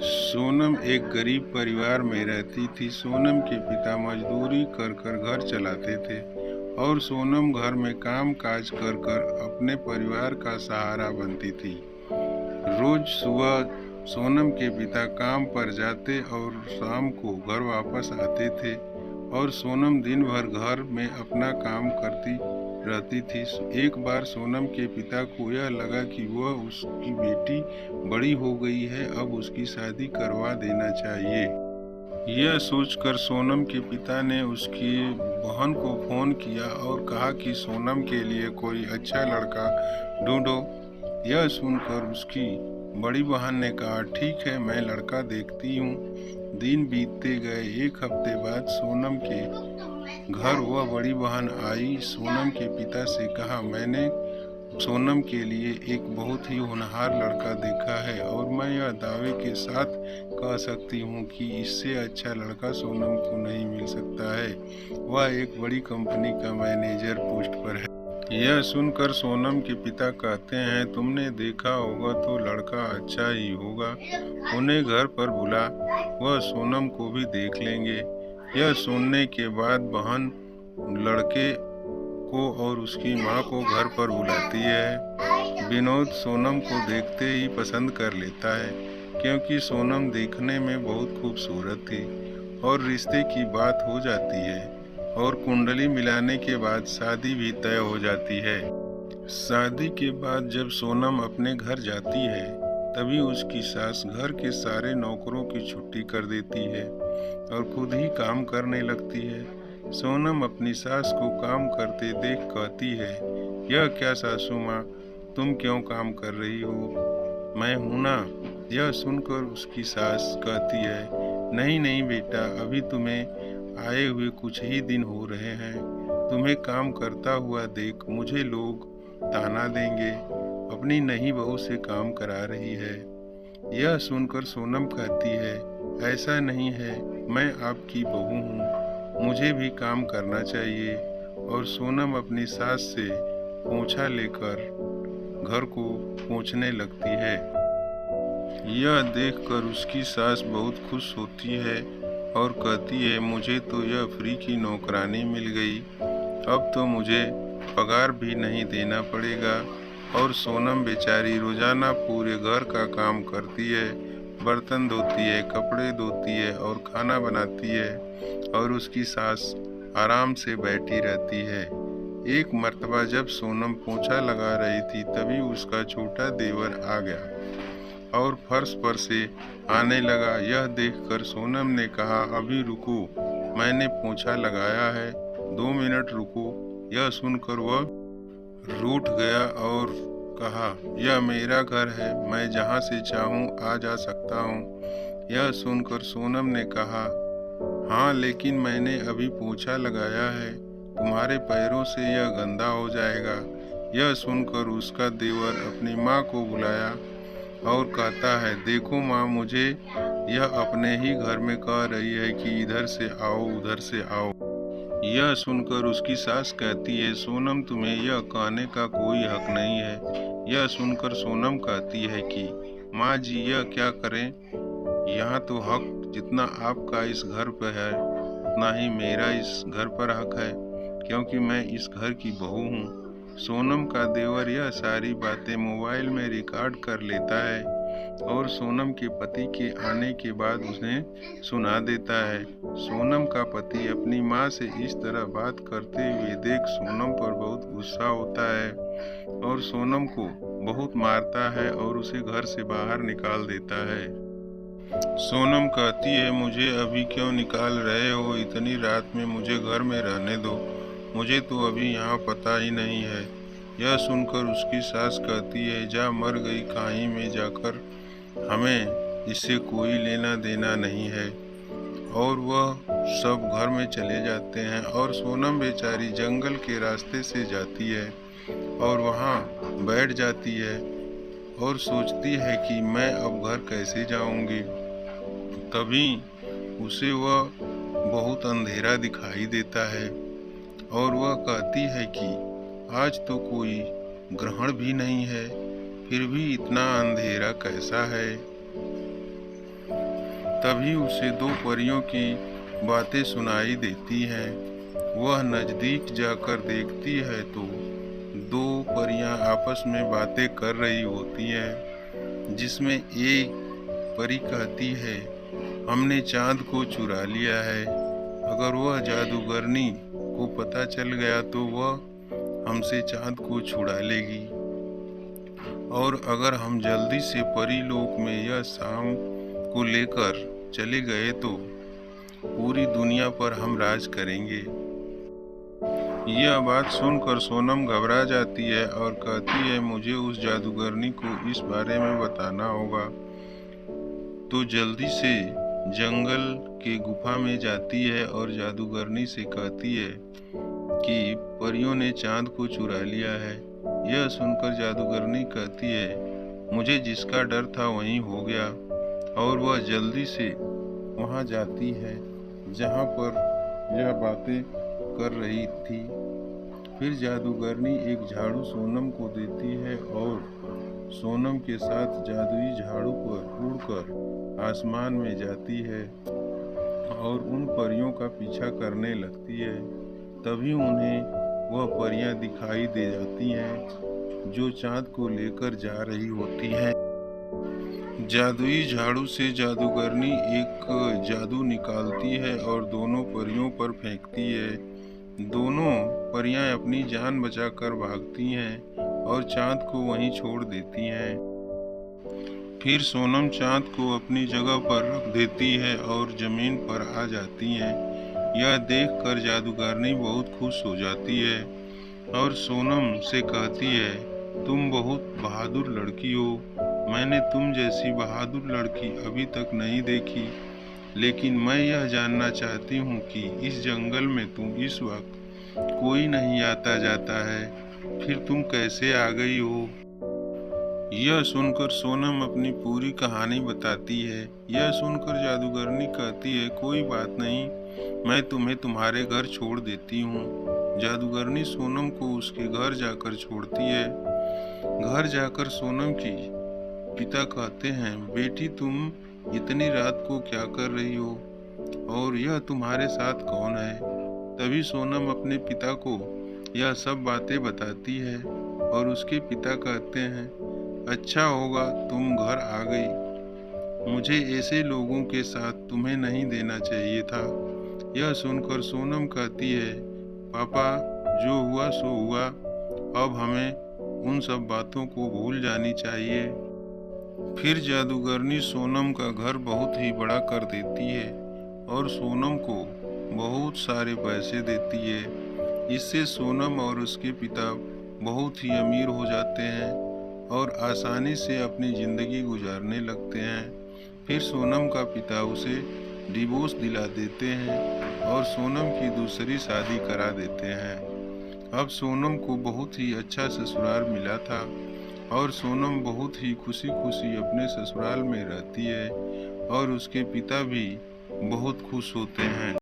सोनम एक गरीब परिवार में रहती थी। सोनम के पिता मजदूरी कर कर घर चलाते थे और सोनम घर में काम काज कर कर अपने परिवार का सहारा बनती थी। रोज सुबह सोनम के पिता काम पर जाते और शाम को घर वापस आते थे और सोनम दिन भर घर में अपना काम करती रहती थी। एक बार सोनम के पिता को यह लगा कि वह उसकी बेटी बड़ी हो गई है, अब उसकी शादी करवा देना चाहिए। यह सोचकर सोनम के पिता ने उसकी बहन को फोन किया और कहा कि सोनम के लिए कोई अच्छा लड़का ढूंढो। यह सुनकर उसकी बड़ी बहन ने कहा, ठीक है, मैं लड़का देखती हूँ। दिन बीतते गए। एक हफ्ते बाद सोनम के घर वह बड़ी बहन आई। सोनम के पिता से कहा, मैंने सोनम के लिए एक बहुत ही होनहार लड़का देखा है और मैं यह दावे के साथ कह सकती हूँ कि इससे अच्छा लड़का सोनम को नहीं मिल सकता है। वह एक बड़ी कंपनी का मैनेजर पोस्ट पर है। यह सुनकर सोनम के पिता कहते हैं, तुमने देखा होगा तो लड़का अच्छा ही होगा, उन्हें घर पर बुला, वह सोनम को भी देख लेंगे। यह सुनने के बाद बहन लड़के को और उसकी माँ को घर पर बुलाती है। विनोद सोनम को देखते ही पसंद कर लेता है क्योंकि सोनम देखने में बहुत खूबसूरत थी और रिश्ते की बात हो जाती है और कुंडली मिलाने के बाद शादी भी तय हो जाती है। शादी के बाद जब सोनम अपने घर जाती है तभी उसकी सास घर के सारे नौकरों की छुट्टी कर देती है और खुद ही काम करने लगती है। सोनम अपनी सास को काम करते देख कहती है, यह क्या सासू माँ, तुम क्यों काम कर रही हो, मैं हूँ ना। यह सुनकर उसकी सास कहती है, नहीं नहीं बेटा, अभी तुम्हें आए हुए कुछ ही दिन हो रहे हैं, तुम्हें काम करता हुआ देख मुझे लोग ताना देंगे, अपनी नई बहू से काम करा रही है। यह सुनकर सोनम कहती है, ऐसा नहीं है, मैं आपकी बहू हूँ, मुझे भी काम करना चाहिए। और सोनम अपनी सास से पोंछा लेकर घर को पोंछने लगती है। यह देखकर उसकी सास बहुत खुश होती है और कहती है, मुझे तो यह फ्री की नौकरानी मिल गई, अब तो मुझे पगार भी नहीं देना पड़ेगा। और सोनम बेचारी रोजाना पूरे घर का काम करती है, बर्तन धोती है, कपड़े धोती है और खाना बनाती है और उसकी सास आराम से बैठी रहती है। एक मर्तबा जब सोनम पोंछा लगा रही थी तभी उसका छोटा देवर आ गया और फर्श पर से आने लगा। यह देखकर सोनम ने कहा, अभी रुको, मैंने पोंछा लगाया है, 2 मिनट रुको। यह सुनकर वह रूठ गया और कहा, यह मेरा घर है, मैं जहाँ से चाहूँ आ जा सकता हूँ। यह सुनकर सोनम ने कहा, हाँ, लेकिन मैंने अभी पोंछा लगाया है, तुम्हारे पैरों से यह गंदा हो जाएगा। यह सुनकर उसका देवर अपनी माँ को बुलाया और कहता है, देखो माँ, मुझे यह अपने ही घर में कह रही है कि इधर से आओ, उधर से आओ। यह सुनकर उसकी सास कहती है, सोनम, तुम्हें यह कहने का कोई हक नहीं है। यह सुनकर सोनम कहती है कि माँ जी, यह क्या करें, यहाँ तो हक जितना आपका इस घर पर है उतना ही मेरा इस घर पर हक है, क्योंकि मैं इस घर की बहू हूँ। सोनम का देवर यह सारी बातें मोबाइल में रिकॉर्ड कर लेता है और सोनम के पति के आने के बाद उन्हें सुना देता है। सोनम का पति अपनी माँ से इस तरह बात करते हुए देख सोनम पर बहुत गुस्सा होता है और सोनम को बहुत मारता है और उसे घर से बाहर निकाल देता है। सोनम कहती है, मुझे अभी क्यों निकाल रहे हो, इतनी रात में मुझे घर में रहने दो, मुझे तो अभी यहाँ पता ही नहीं है। यह सुनकर उसकी सास कहती है, जा मर गई कहीं में जाकर, हमें इससे कोई लेना देना नहीं है। और वह सब घर में चले जाते हैं और सोनम बेचारी जंगल के रास्ते से जाती है और वहाँ बैठ जाती है और सोचती है कि मैं अब घर कैसे जाऊंगी। तभी उसे वह बहुत अंधेरा दिखाई देता है और वह कहती है कि आज तो कोई ग्रहण भी नहीं है, फिर भी इतना अंधेरा कैसा है। तभी उसे दो परियों की बातें सुनाई देती हैं। वह नज़दीक जाकर देखती है तो दो परियां आपस में बातें कर रही होती हैं, जिसमें एक परी कहती है, हमने चांद को चुरा लिया है। अगर वह जादूगरनी को पता चल गया तो वह हमसे चांद को छुड़ा लेगी, और अगर हम जल्दी से परी लोक में यह शाम को लेकर चले गए तो पूरी दुनिया पर हम राज करेंगे। यह बात सुनकर सोनम घबरा जाती है और कहती है, मुझे उस जादूगरनी को इस बारे में बताना होगा। तो जल्दी से जंगल के गुफा में जाती है और जादूगरनी से कहती है कि परियों ने चांद को चुरा लिया है। यह सुनकर जादूगरनी कहती है, मुझे जिसका डर था वही हो गया, और वह जल्दी से वहां जाती है जहां पर यह बातें कर रही थी। फिर जादूगरनी एक झाड़ू सोनम को देती है और सोनम के साथ जादुई झाड़ू पर उड़कर आसमान में जाती है और उन परियों का पीछा करने लगती है। तभी उन्हें वह परियां दिखाई दे जाती हैं जो चांद को लेकर जा रही होती हैं। जादुई झाड़ू से जादूगरनी एक जादू निकालती है और दोनों परियों पर फेंकती है। दोनों परियां अपनी जान बचाकर भागती हैं और चांद को वहीं छोड़ देती हैं। फिर सोनम चांद को अपनी जगह पर रख देती है और जमीन पर आ जाती हैं। यह देखकर जादूगरनी बहुत खुश हो जाती है और सोनम से कहती है, तुम बहुत बहादुर लड़की हो। मैंने तुम जैसी बहादुर लड़की अभी तक नहीं देखी, लेकिन मैं यह जानना चाहती हूँ कि इस जंगल में तुम इस वक्त कोई नहीं आता जाता है, फिर तुम कैसे आ गई हो? यह सुनकर सोनम अपनी पूरी कहानी बताती है। यह सुनकर जादूगरनी कहती है, कोई बात नहीं, मैं तुम्हें तुम्हारे घर छोड़ देती हूँ। जादूगरनी सोनम को उसके घर जाकर छोड़ती है। घर जाकर सोनम की पिता कहते हैं, बेटी तुम इतनी रात को क्या कर रही हो और यह तुम्हारे साथ कौन है? तभी सोनम अपने पिता को यह सब बातें बताती है और उसके पिता कहते हैं, अच्छा होगा तुम घर आ गई, मुझे ऐसे लोगों के साथ तुम्हें नहीं देना चाहिए था। यह सुनकर सोनम कहती है, पापा जो हुआ सो हुआ, अब हमें उन सब बातों को भूल जानी चाहिए। फिर जादूगरनी सोनम का घर बहुत ही बड़ा कर देती है और सोनम को बहुत सारे पैसे देती है। इससे सोनम और उसके पिता बहुत ही अमीर हो जाते हैं और आसानी से अपनी ज़िंदगी गुजारने लगते हैं। फिर सोनम का पिता उसे डिवोर्स दिला देते हैं और सोनम की दूसरी शादी करा देते हैं। अब सोनम को बहुत ही अच्छा ससुराल मिला था और सोनम बहुत ही खुशी खुशी अपने ससुराल में रहती है और उसके पिता भी बहुत खुश होते हैं।